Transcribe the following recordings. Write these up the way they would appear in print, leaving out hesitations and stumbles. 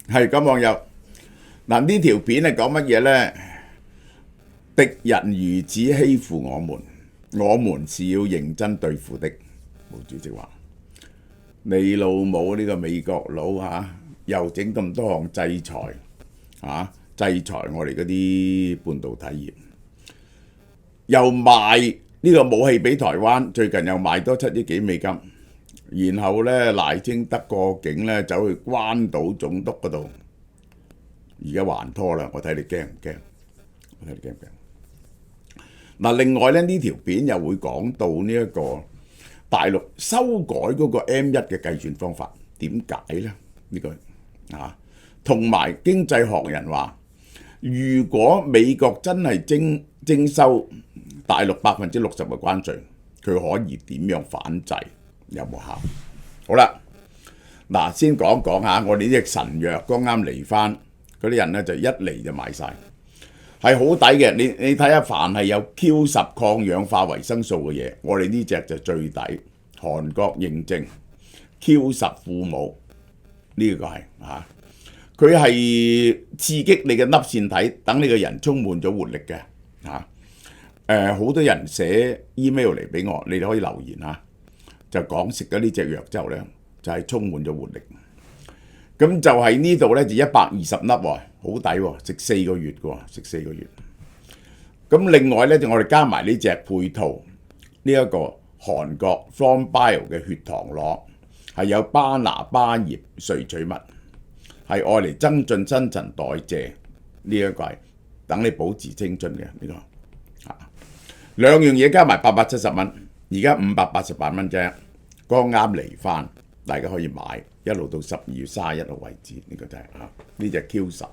係咁網友嗱，呢條片係講乜嘢呢？敵人如此欺負我們是要認真對付的。毛主席話：你老母呢個美國佬又整咁多項制裁制裁我哋嗰啲半導體業，又賣呢個武器俾台灣，最近又賣多7億幾美金，然後呢，賴清德過境呢，走去關島總督嗰度，而家還拖啦，我睇你驚唔驚？嗱，另外咧呢條片又會講到呢一個大陸修改嗰個 M1嘅計算方法，點解咧？呢個同埋經濟學人話，如果美國真係徵收大陸60%嘅關稅，佢可以點樣反制？有冇效？好啦，嗱，先講講下我哋呢隻神藥剛啱嚟翻嗰啲人咧，就一嚟就買晒。係好抵嘅，你睇下，凡係有 Q10 抗氧化維生素嘅嘢，我哋呢隻就最抵。韓國認證 Q10 父母呢個係佢係刺激你嘅粒線體，等你個人充滿咗活力嘅好多人寫 email 嚟俾我，你哋可以留言就講食咗呢隻藥之後咧，就係充滿咗活力。咁就喺呢度咧，就120粒喎，好抵喎，食4個月嘅喎，食4個月。咁另外咧，就我哋加埋呢隻配套呢一個韓國 From Bio 嘅血糖螺，係有巴拿巴葉萃取物，係愛嚟增進新陳代謝，呢一個係等你保持青春嘅呢個。兩樣嘢加埋870蚊，而家588蚊啫，剛啱嚟翻，大家可以買。一路到12月31號為止，呢個就係呢隻 Q10。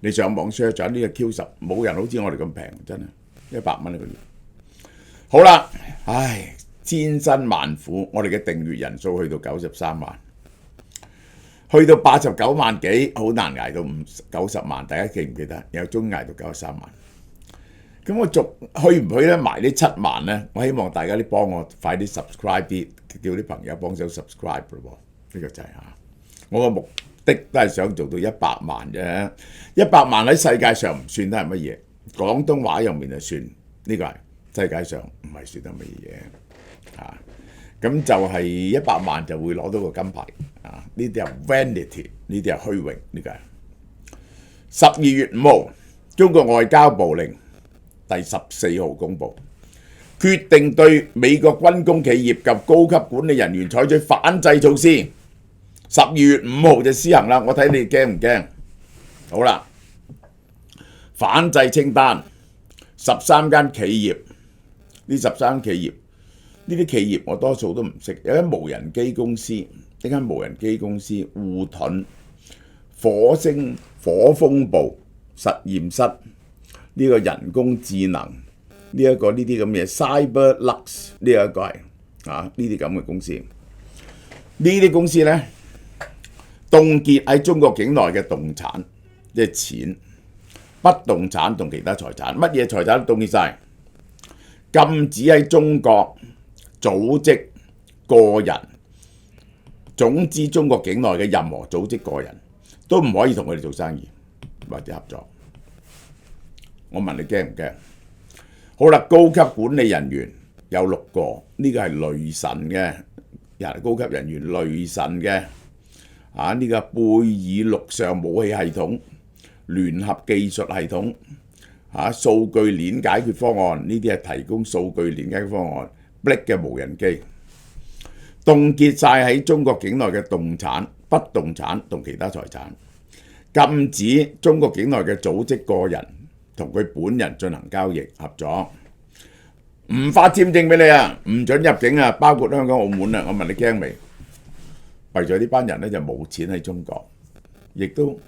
你上網 search 咗呢隻 Q10，冇人好似我哋咁平，真係100蚊一個月。好啦，千辛萬苦，我哋嘅訂閱人數去到93萬，去到89萬幾，好難捱到90萬。大家記唔記得？有終捱到93萬。咁我去唔去咧？埋呢7萬咧？我希望大家幫我快啲 subscribe 啲，叫啲朋友幫手 subscribe 咯。呢個就係我個目的都係想做到100萬啫。100萬喺世界上唔算得係乜嘢，廣東話入面就算，呢個係世界上唔係算得乜嘢咁就係100萬就會攞到個金牌呢啲係 vanity， 呢啲係虛榮。呢個係12月5號，中國外交部令第14號公佈，決定對美國軍工企業及高級管理人員採取反制措施。12月5號就施行啦，我睇你驚唔驚？好啦，反制清單13間企業，呢13企業，呢啲企業我多數都唔識，有間無人機公司，呢間無人機公司護盾、火風暴實驗室，呢個人工智能，呢啲咁嘅 CyberLux， 呢一個係呢啲咁嘅公司，呢啲公司咧。凍結喺中國境內嘅動產，即係錢、不動產同其他財產，乜嘢財產都凍結晒，禁止喺中國組織、個人，總之中國境內嘅任何組織、個人都唔可以同佢哋做生意或者合作。我問你驚唔驚？好啦，高級管理人員有6個，呢個係雷神嘅高級人員，雷神嘅。呢個貝爾陸上武器系統、聯合技術系統、數據鏈解決方案，呢啲係提供數據鏈解決方案。Blake 嘅無人機凍結晒喺中國境內嘅動產、不動產同其他財產，禁止中國境內嘅組織、個人同佢本人進行交易合作，唔發簽證俾你唔准入境包括香港、澳門我問你驚未？為咗呢班人咧就冇錢喺中國，亦都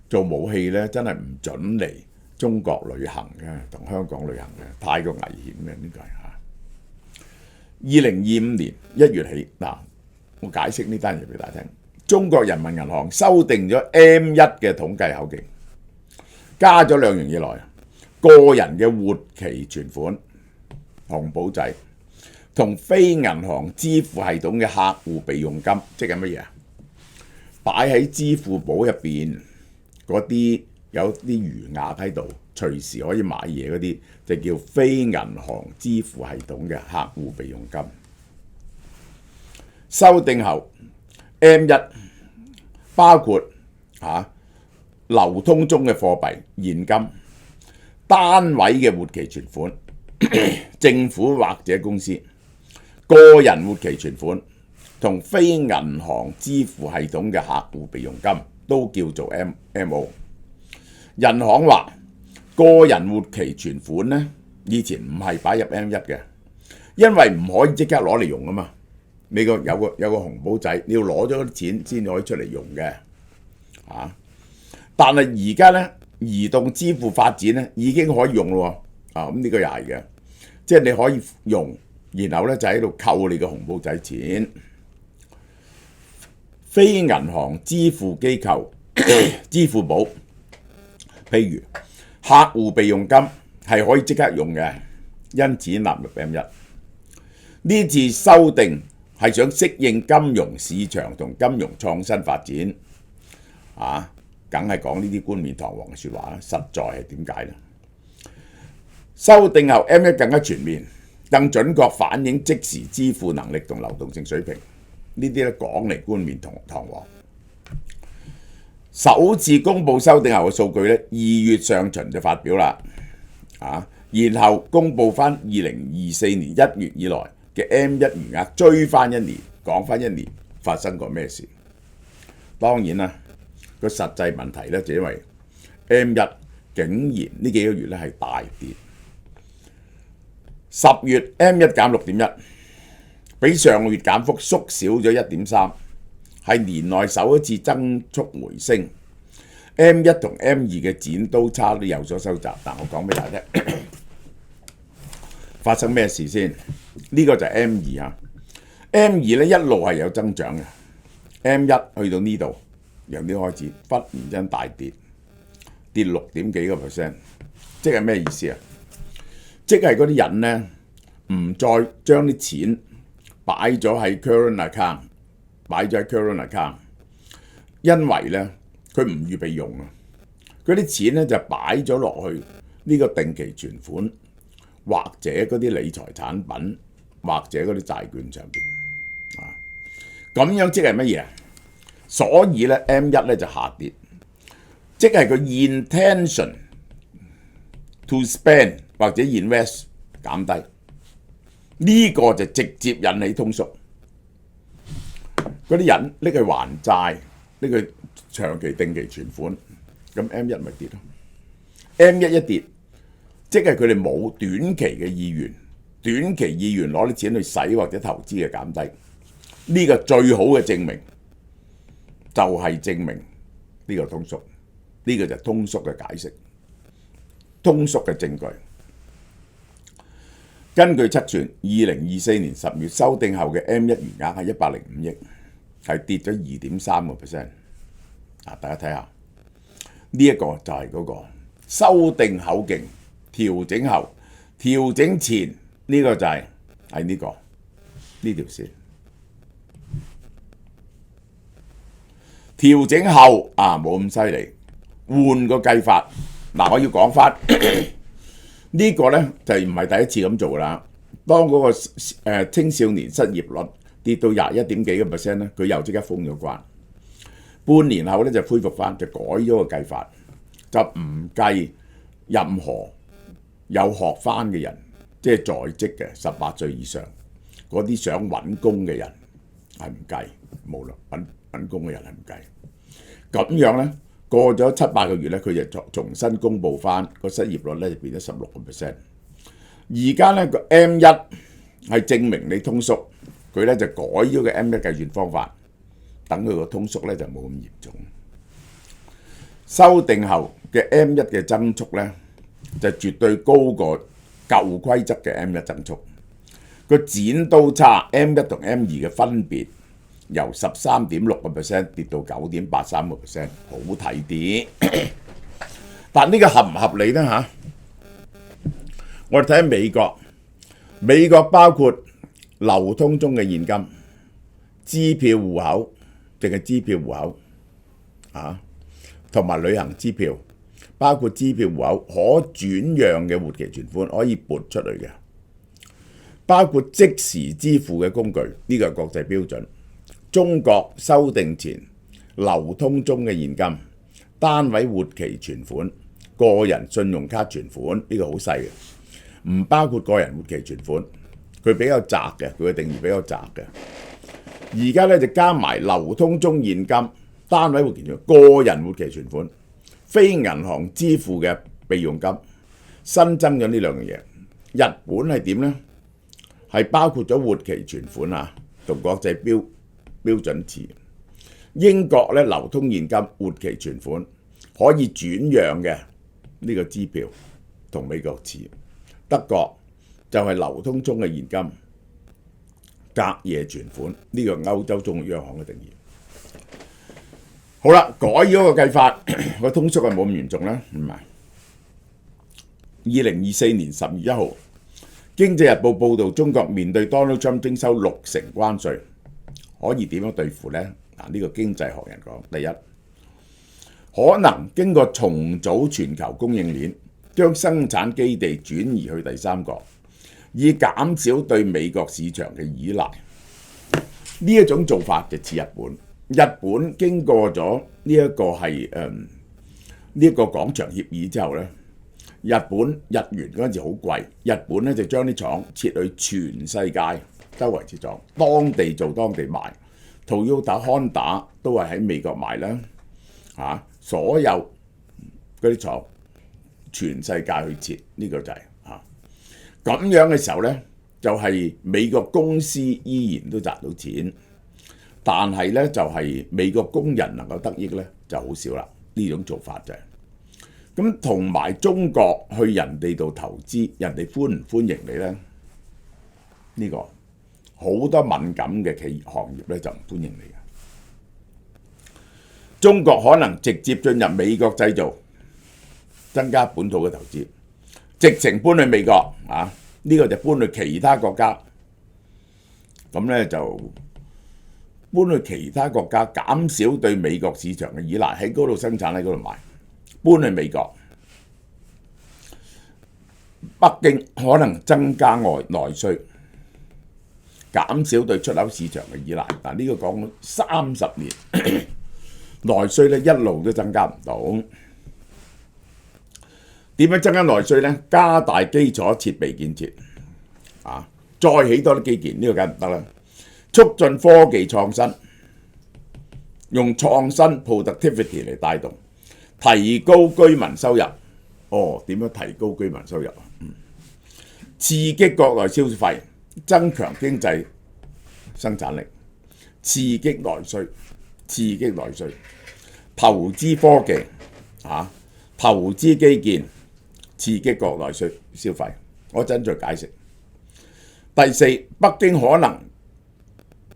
做武器咧真係唔准嚟中國旅行嘅，同香港旅行嘅，太過危險嘅。呢個係2025年1月起我解釋呢單嘢俾大家聽。中國人民銀行修訂咗 M1 嘅統計口徑，加咗2樣嘢來，個人嘅活期存款紅簿仔。同非銀行支付系統嘅客戶備用金，即係乜嘢？擺喺支付寶入邊，嗰啲有啲餘額喺度，隨時可以買嘢嗰啲，就叫非銀行支付系統嘅客戶備用金。修訂後 M1 包括流通中嘅貨幣、現金、單位嘅活期存款、政府或者公司、個人活期存款同非銀行支付系統嘅客戶備用金都叫做 MO。人行話個人活期存款呢，以前唔係擺入 M1 嘅，因為唔可以即刻攞嚟用啊嘛。你有個紅簿仔，你要攞咗啲錢先可以出嚟用嘅。但係而家呢，移動支付發展呢已經可以用咯。咁呢個又係嘅，即係你可以用，然後呢就喺度扣你個紅簿仔錢。非銀行支付機構支付寶，譬如客戶備用金係可以即刻用嘅，因此納入 M1。呢次修訂係想適應金融市場同金融創新發展，梗係講呢啲冠冕堂皇嘅説話啦。實在係點解呢？修訂後 M1 更加全面，更準確反映即時支付能力同流動性水平。呢啲咧講嚟冠冕堂皇。首次公佈修訂後嘅數據咧，2月上旬就發表啦，然後公佈翻2024年1月以來嘅 M1 餘額，追翻一年，講翻一年發生過咩事。當然啦，個實際問題咧就因為 M1 竟然呢幾個月咧係大跌。10月 M1 減 6.1， 比上個月減幅縮小咗 1.3， 係年內首一次增速回升。M1 同 M2 嘅剪刀差都有所收窄，但我講俾大家聽，發生咩事先？呢個就係 M2 啊。M2 咧一路係有增長嘅，M1 去到呢度，由呢開始忽然間大跌，跌6點幾個 percent， 即係咩意思啊？即係嗰啲人咧唔再將啲錢擺咗喺 current account， 因為咧佢唔預備用啊，嗰啲錢咧就擺咗落去呢個定期存款，或者嗰啲理財產品，或者嗰啲債券上邊咁樣即係乜嘢啊？所以咧 M1 咧就下跌，即係個 intention to spend 或者 invest 減低，呢個就直接引起通縮。嗰啲人拎去還債，拎去長期定期存款，咁 M1 咪跌咯。M1 一跌，即係佢哋冇短期嘅意願，短期意願攞啲錢去使或者投資嘅減低。呢個最好嘅證明就係證明呢個通縮，呢個就係通縮嘅解釋，通縮嘅證據。根據測算，2024年10月修訂後嘅 M1 餘額係105億，係跌咗 2.3%。大家睇下，呢一個就係嗰個修訂口徑，調整後、調整前呢個就係呢條線。調整後冇咁犀利，換個計法。我要講翻呢個咧就唔係第一次咁做啦。當嗰個青少年失業率跌到21點幾個 percent 咧，佢又即刻封咗關。半年後咧就恢復翻，就改咗個計法，就唔計任何有學翻嘅人，即係在職嘅18歲以上嗰啲想揾工嘅人係唔計，無論揾工嘅人係唔計。咁樣咧過咗7-8個月咧，佢就重新公佈翻個失業率咧就變咗16%。而家咧個 M1 係證明你通縮，佢咧就改咗個 M1 計算方法，等佢個通縮咧就冇咁嚴重。修訂後嘅 M1 嘅增速咧就絕對高過舊規則嘅 M1 增速。個剪刀差 M1 同 M2 嘅分別由13.6% 跌到9.83%，好睇啲。但呢個合唔合理呢？我哋睇下美國包括流通中嘅現金、支票戶口，定係支票戶口同埋旅行支票，包括支票戶口可轉讓嘅活期存款可以撥出嚟嘅，包括即時支付嘅工具，呢個係國際標準。中國修訂前流通中嘅現金、單位活期存款、個人信用卡存款，呢個好細嘅，唔包括個人活期存款，佢比較窄嘅，佢嘅定義比較窄嘅。而家咧就加埋流通中現金、單位活期存款、個人活期存款、非銀行支付嘅備用金，新增咗呢兩樣嘢。日本係點呢？係包括咗活期存款啊，同國際標準似。英國咧流通現金、活期存款可以轉讓嘅呢個支票，同美國似。德國就係流通中嘅現金、隔夜存款，呢個歐洲中央行嘅定義。好啦，改咗個計法，個通縮係冇咁嚴重啦，唔係。2024年10月1號，《經濟日報》報導中國面對 Donald Trump 徵收60%關稅，可以點樣對付呢？呢個經濟學人講，第一，可能經過重組全球供應鏈，將生產基地轉移去第三國，以減少對美國市場嘅依賴。呢一種做法就似日本。日本經過咗呢一個係呢一個廣場協議之後呢，日元嗰陣時好貴，日本咧就將啲廠設去全世界周圍設廠，當地做當地賣。Toyota、Honda 都係喺美國賣啦，所有嗰啲廠全世界去設，呢個就係咁樣嘅時候呢，就係美國公司依然都賺到錢，但係呢，就係美國工人能夠得益呢就好少啦。呢種做法就係咁，同埋中國去人哋度投資，人哋歡唔歡迎你呢？呢個好多敏感嘅企業行業咧就唔歡迎你嘅。中國可能直接進入美國製造，增加本土嘅投資，直情搬去美國呢個就搬去其他國家。咁咧就搬去其他國家，減少對美國市場嘅依賴，喺嗰度生產，喺嗰度賣。搬去美國，北京可能增加內需。減少對出口市場嘅依賴，嗱呢個講30年，內需咧一路都增加唔到。點樣增加內需呢？加大基礎設備建設，再起多啲基建，呢個梗係唔得啦。促進科技創新，用創新 productivity 嚟帶動，提高居民收入。點樣提高居民收入？刺激國內消費。增強經濟生產力，刺激內需，投資科技，投資基建，刺激國內消費。我陣再解釋。第四，北京可能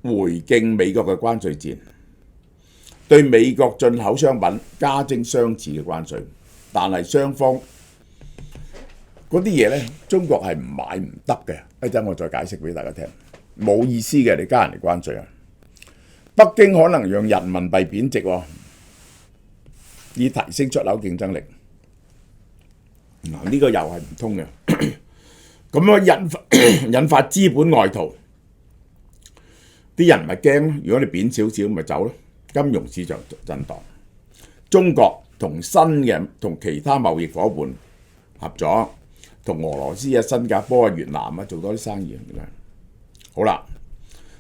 回敬美國嘅關稅戰，對美國進口商品加徵相似嘅關稅，但係雙方嗰啲嘢呢，中國係唔買唔得嘅。一陣我再解釋俾大家聽，冇意思嘅，你加人哋關稅啊！北京可能讓人民幣貶值，以提升出口競爭力。呢個又係唔通嘅。咁樣引發資本外逃，啲人咪驚，如果你貶少少咪走咯，金融市場震盪。中國同其他貿易夥伴合作。同俄羅斯、新加坡、越南做多啲生意。好啦，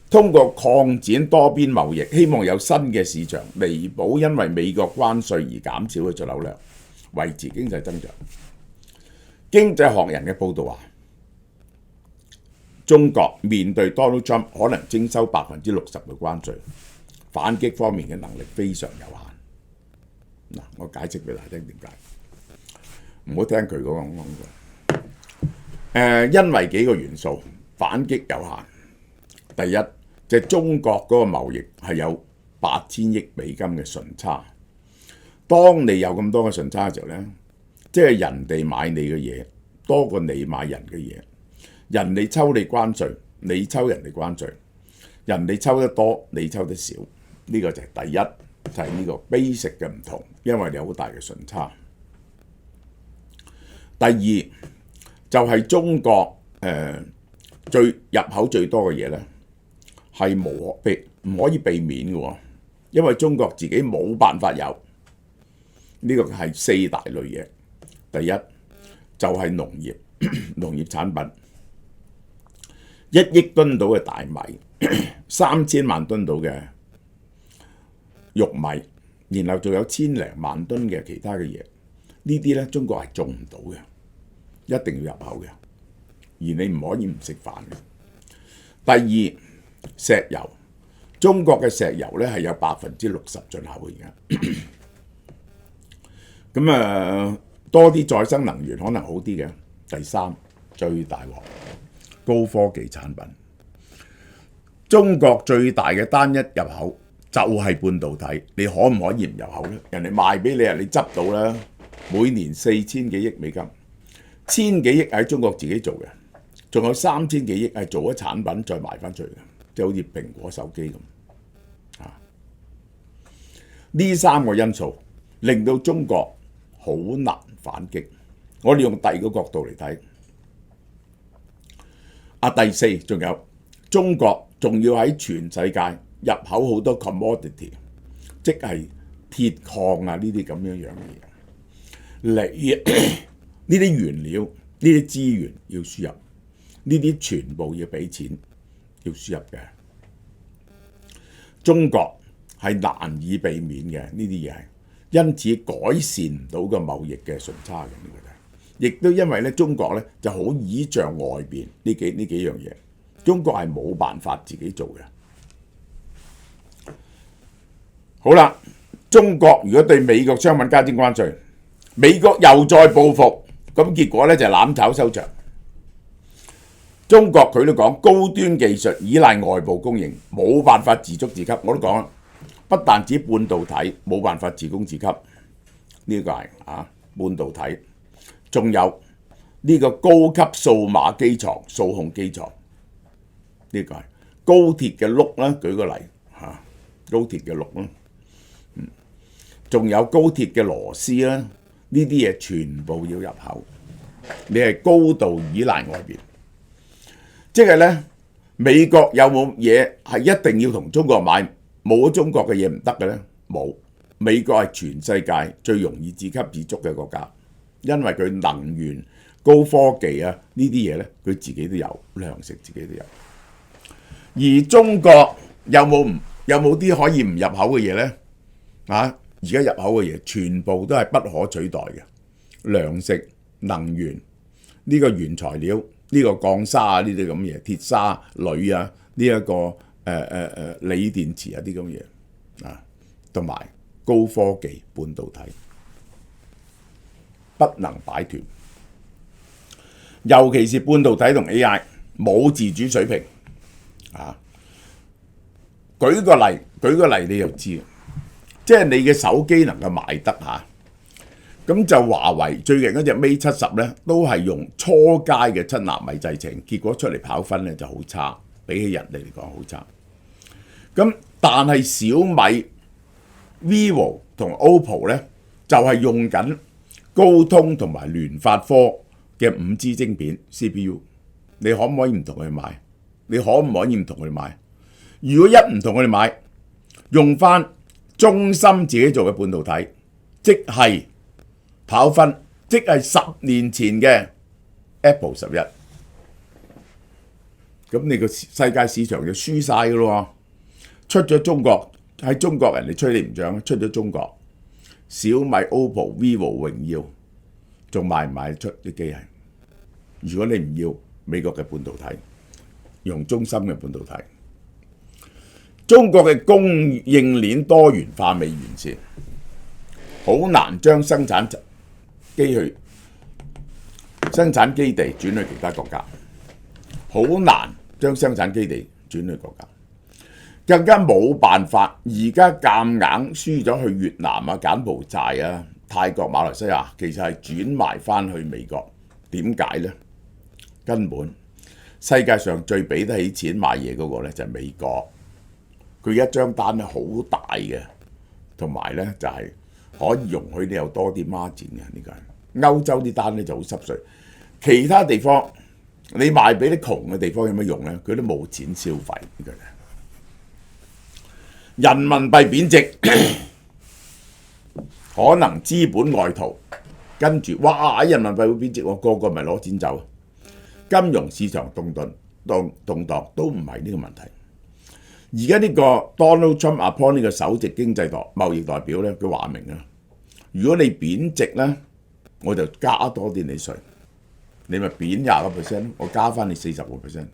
通過擴展多邊貿易，希望有新嘅市場，彌補因為美國關稅而減少嘅出口量，維持經濟增長。經濟學人嘅報導話，中國面對 Donald Trump 可能徵收60%嘅關稅，反擊方面嘅能力非常有限。我解釋俾大家聽點解，唔好聽佢嗰個講嘅。因為幾個元素，反擊有限。第一，就係中國嗰個貿易係有8000億美金嘅順差。當你有咁多嘅順差嘅時候呢，即係人哋買你嘅嘢多過你買人嘅嘢，人哋抽你關稅，你抽人哋關稅，人哋抽得多，你抽得少，呢個就係第一。就係呢個 basic 嘅唔同，因為你有好大嘅順差。第二就係中國最入口最多嘅嘢咧，係唔可以避免嘅喎，因為中國自己冇辦法有。呢個係四大類嘢。第一就係農業，農業產品1億噸到嘅大米，3000萬噸到嘅玉米，然後仲有1000零萬噸嘅其他嘅嘢。呢啲咧中國係種唔到嘅，一定要入口嘅，而你唔可以唔食飯嘅。第二，石油，中國嘅石油咧係有60%進口嘅而家。咁多啲再生能源可能好啲嘅。第三，最大鑊高科技產品，中國最大嘅單一入口就係半導體，你可唔可以唔入口咧？人哋賣俾你啊，你執到啦，每年4000幾億美金，1000幾億喺中國自己做嘅，仲有3000幾億係做咗產品再賣翻出去嘅，即係好似蘋果手機咁。呢3個因素令到中國好難反擊。我哋用第二個角度嚟睇，第四仲有中國仲要喺全世界入口好多 commodity， 即係鐵礦啊呢啲咁樣嘅嘢嚟，呢啲原料呢啲資源要輸入，呢啲全部要俾錢要輸入嘅。中國係難以避免嘅呢啲嘢，因此改善唔到個貿易嘅順差嘅呢個。亦都因為咧，中國咧就好倚仗外邊呢幾樣嘢，中國係冇辦法自己做嘅。好啦，中國如果對美國商品加徵關稅，美國又再報復，咁結果咧就攬炒收場。中國佢都講高端技術依賴外部供應，冇辦法自足自給。我都講啦，不但止半導體冇辦法自供自給，呢個係半導體。仲有呢個高級數碼機床、數控機床，呢個係高鐵嘅轆啦。舉個例高鐵嘅轆啦，仲有高鐵嘅螺絲啦。呢啲嘢全部要入口，你係高度依賴外邊。即係咧，美國有冇嘢係一定要同中國買？冇咗中國嘅嘢唔得嘅咧？冇。美國係全世界最容易自給自足嘅國家。因為佢能源、高科技呢啲嘢咧，佢自己都有，糧食自己都有。而中國有冇啲可以唔入口嘅嘢咧？而家入口嘅嘢全部都係不可取代嘅，糧食、能源呢個原材料，呢個鋼砂呢啲咁嘢，鐵砂、鋁呢一個鋰電池啲咁嘢同埋高科技半導體。不能擺脫，尤其是半導體同 AI 冇自主水平。舉個例你就知，即係你嘅手機能夠賣得咁就華為最近嗰隻 Mate 70咧，都係用初階嘅7納米製程，結果出嚟跑分咧就好差，比起人哋嚟講好差。咁但係小米、Vivo 同 OPPO 咧就係用緊高通同埋聯發科嘅5G 晶片 CPU， 你可唔可以唔同佢哋買？你可唔可以唔同佢哋買？如果一唔同佢哋買，用翻中芯自己做嘅半導體，即係跑分，即係10年前嘅 Apple 11，咁你個世界市場就輸晒㗎咯。出咗中國，喺中國人哋吹你唔漲，出咗中國。小米、OPPO、Vivo、榮耀，仲賣唔賣得出啲機器？如果你唔要美國嘅半導體，用中芯嘅半導體，中國嘅供應鏈多元化未完善，好難將生產基地轉去其他國家，好難將生產基地轉去國家。更加冇辦法，而家夾硬輸咗去越南柬埔寨泰國、馬來西亞，其實係轉埋翻去美國。點解呢？根本世界上最俾得起錢買嘢嗰個咧就係美國，佢一張單咧好大嘅，同埋咧就係可以容許你有多啲孖展嘅。呢個係歐洲啲單咧就好濕碎，其他地方你賣俾啲窮嘅地方有乜用咧？佢都冇錢消費。呢個人民幣貶值，可能資本外逃，跟住哇人民幣會貶值，個個咪攞錢走。金融市場動盪都唔係呢個問題。而家呢個 Donald Trump appoint 呢個首席經濟貿易代表咧，佢話明啊，如果你貶值咧，我就加多啲你稅，你咪貶20%，我加翻你40%。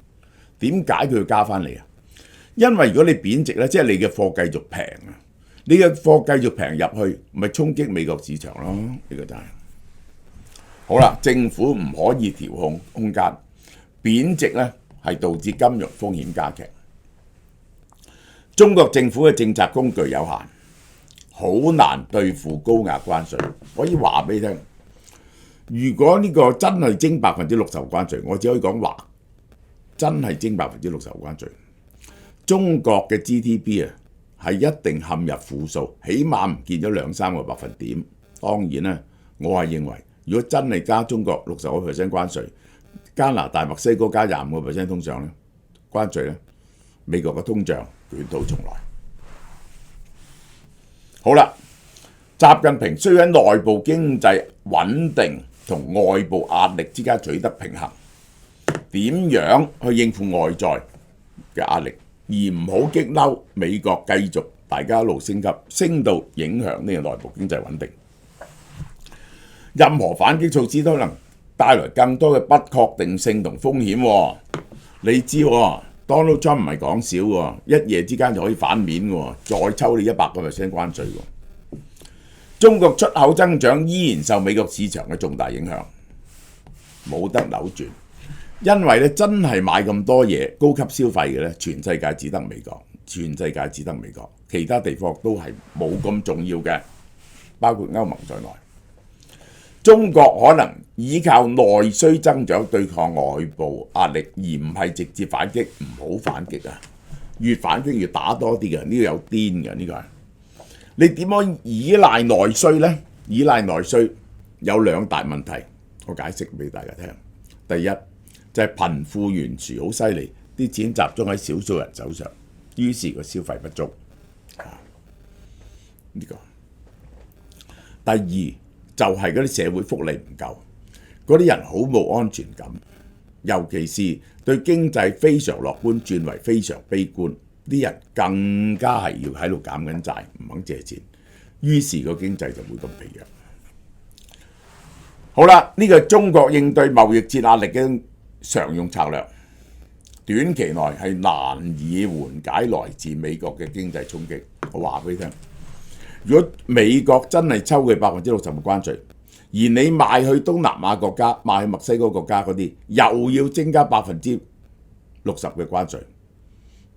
點解佢要加翻你啊？因為如果你貶值咧，即係你嘅貨繼續平啊，你嘅貨繼續平入去，咪衝擊美國市場咯。呢個就係好啦，政府唔可以調控空間，貶值咧係導致金融風險加劇。中國政府嘅政策工具有限，好難對付高壓關稅。可以話俾你聽，如果呢個真係徵60%關稅，我只可以講話真係徵60%關稅，中國嘅 GDP 啊係一定陷入負數，起碼唔見咗2-3個百分點。當然啦，我係認為如果真係加中國60% 關稅，加拿大、墨西哥加25% 通脹咧，關稅咧，美國嘅通脹捲土重來。好啦，習近平需要喺內部經濟穩定同外部壓力之間取得平衡，點樣去應付外在嘅壓力，而唔好激嬲美國繼續大家一路升級，升到影響呢個內部經濟穩定。任何反擊措施都能帶來更多嘅不確定性同風險。你知Donald Trump 唔係講少喎，一夜之間就可以反面喎，再抽你100% 關稅喎。中國出口增長依然受美國市場嘅重大影響，冇得扭轉。因為咧真係買咁多嘢高級消費嘅咧，全世界只得美國，其他地方都係冇咁重要嘅，包括歐盟在內。中國可能依靠內需增長對抗外部壓力，而唔係直接反擊。唔好反擊啊！越反擊越打多啲嘅，呢個有癲嘅。呢個係你點樣依賴內需呢？依賴內需有2大問題，我解釋俾大家聽。第一就係貧富懸殊好犀利，啲錢集中喺少數人手上，於是個消費不足。呢個第二就係嗰啲社會福利唔夠，嗰啲人好冇安全感，尤其是對經濟非常樂觀轉為非常悲觀，啲人更加係要喺度減緊債，唔肯借錢，於是個經濟就會咁疲弱。好啦，呢個係中國應對貿易戰壓力嘅常用策略，短期內係難以緩解來自美國嘅經濟衝擊。我話俾你聽。如果美國真係抽佢60%嘅關稅，而你賣去東南亞國家、賣去墨西哥國家嗰啲，又要增加60%嘅關稅，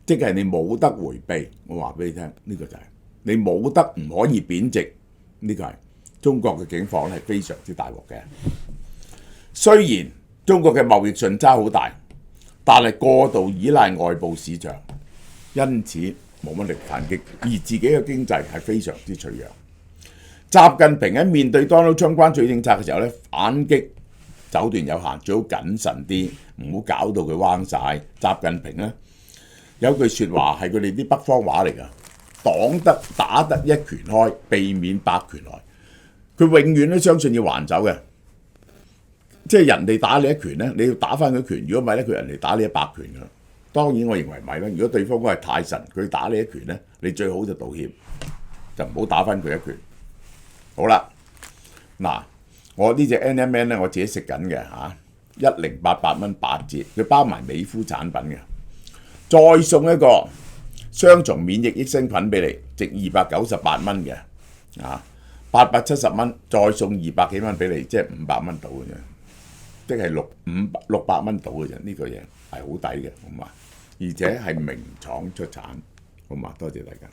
即係你冇得迴避。我話俾你聽，呢個就係你冇得唔可以貶值。呢個係中國嘅境況係非常之大鑊嘅。雖然中國嘅貿易順差好大，但係過度依賴外部市場，因此冇乜力反擊，而自己嘅經濟係非常之脆弱。習近平喺面對 Donald Trump 關稅政策嘅時候咧，反擊手段有限，最好謹慎啲，唔好搞到佢彎晒。習近平咧有句説話係佢哋啲北方話嚟㗎，打得一拳開，避免百拳來。佢永遠都相信要還手嘅，即係人哋打你一拳咧，你要打翻佢一拳。如果唔係咧，佢人哋打你100拳㗎。當然我認為唔係啦。如果對方嗰係太神，佢打你一拳咧，你最好就道歉，就唔好打翻佢一拳。好啦，嗱，我呢隻 NMN 咧，我自己食緊嘅嚇，1088蚊8折，佢包埋美膚產品嘅，再送一個雙重免疫益生菌俾你，值298蚊嘅，啊，870蚊，再送200幾蚊俾你，即係500蚊到嘅啫，即係600蚊到嘅啫。呢個嘢係好抵嘅，好嘛？而且係名廠出產，好嘛？多謝大家。